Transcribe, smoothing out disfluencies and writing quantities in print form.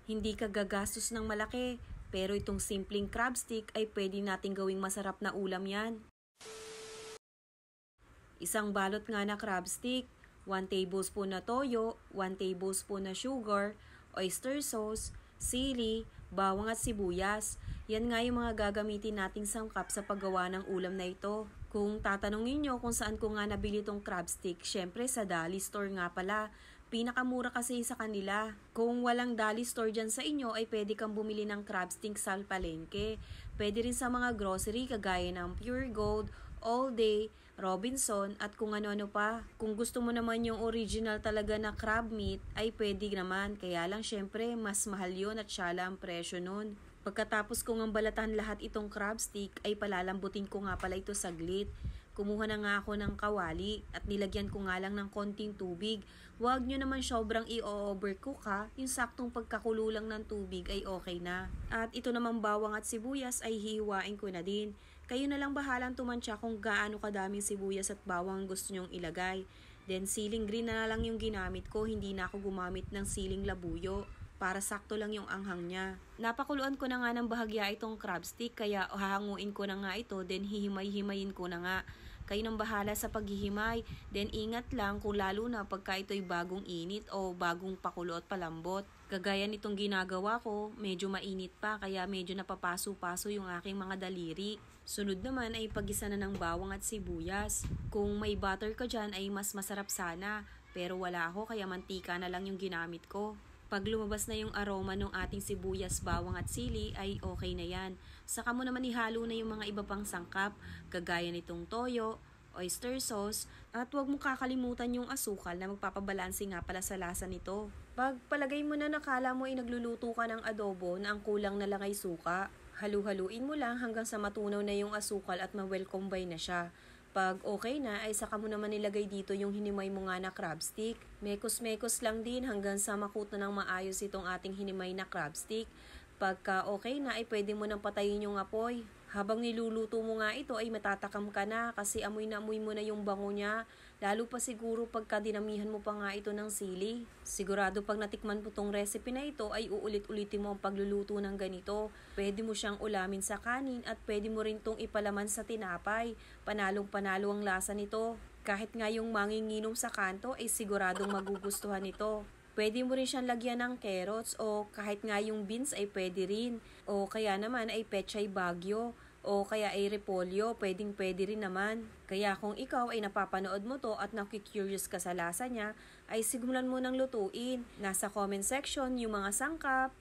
Hindi ka gagastos ng malaki, pero itong simpleng crab stick ay pwede nating gawing masarap na ulam yan. Isang balot nga na crab stick, 1 tablespoon na toyo, 1 tablespoon na sugar, oyster sauce, sili, bawang at sibuyas. Yan nga yung mga gagamitin nating sangkap sa paggawa ng ulam na ito. Kung tatanungin nyo kung saan ko nga nabili tong crab stick, syempre sa Dali Store nga pala. Pinakamura kasi sa kanila. Kung walang Dali Store dyan sa inyo, ay pwede kang bumili ng crab stick sa palengke. Pwede rin sa mga grocery kagaya ng Pure Gold, All Day, Robinson at kung ano-ano pa. Kung gusto mo naman yung original talaga na crab meat ay pwede naman. Kaya lang syempre mas mahal yun at syala ang presyo nun. Pagkatapos kong ambalatan lahat itong crab stick ay palalambutin ko nga pala ito saglit. Kumuha na nga ako ng kawali at nilagyan ko nga lang ng konting tubig. Huwag nyo naman sobrang i-overcook ha. Yung saktong pagkakulo lang ng tubig ay okay na. At ito namang bawang at sibuyas ay hihiwain ko na din. Kayo na lang bahalang tumansya kung gaano kadaming sibuyas at bawang gusto nyong ilagay. Then siling green na lang yung ginamit ko, hindi na ako gumamit ng siling labuyo. Para sakto lang yung anghang niya. Napakuluan ko na nga ng bahagya itong crab stick kaya hahanguin ko na nga ito then hihimay-himayin ko na nga. Kayo nang bahala sa paghihimay. Then ingat lang kung lalo na pagka ito'y bagong init o bagong pakulo at palambot. Kagaya nitong ginagawa ko, medyo mainit pa kaya medyo napapaso-paso yung aking mga daliri. Sunod naman ay pagisa na ng bawang at sibuyas. Kung may butter ka dyan ay mas masarap sana. Pero wala ako kaya mantika na lang yung ginamit ko. Pag lumabas na yung aroma ng ating sibuyas, bawang at sili ay okay na yan. Saka mo naman ihalo na yung mga iba pang sangkap, kagaya nitong toyo, oyster sauce, at huwag mo kakalimutan yung asukal na magpapabalanse nga pala sa lasa nito. Pag palagay mo na nakala mo ay nagluluto ka ng adobo na ang kulang na lang ay suka, halu-haluin mo lang hanggang sa matunaw na yung asukal at ma-well combine na siya. Pag okay na, ay saka mo naman nilagay dito yung hinimay mo nga na crab stick. Mekos-mekos lang din hanggang sa makut na ng maayos itong ating hinimay na crab stick. Pagka okay na, ay pwede mo nang patayin yung apoy. Habang niluluto mo nga ito, ay matatakam ka na kasi amoy na amoy mo na yung bango niya. Lalo pa siguro pagka dinamihan mo pa nga ito ng sili. Sigurado pag natikman mo tong recipe na ito, ay uulit-ulitin mo ang pagluluto ng ganito. Pwede mo siyang ulamin sa kanin at pwede mo rin tong ipalaman sa tinapay. Panalong-panalo ang lasa nito. Kahit nga yung manginginom sa kanto, ay siguradong magugustuhan ito. Pwede mo rin siyang lagyan ng carrots o kahit nga yung beans ay pwede rin. O kaya naman ay pechay bagyo o kaya ay repolyo, pwede rin naman. Kaya kung ikaw ay napapanood mo to at nakikurious ka sa lasa niya, ay simulan mo nang lutuin. Nasa comment section yung mga sangkap.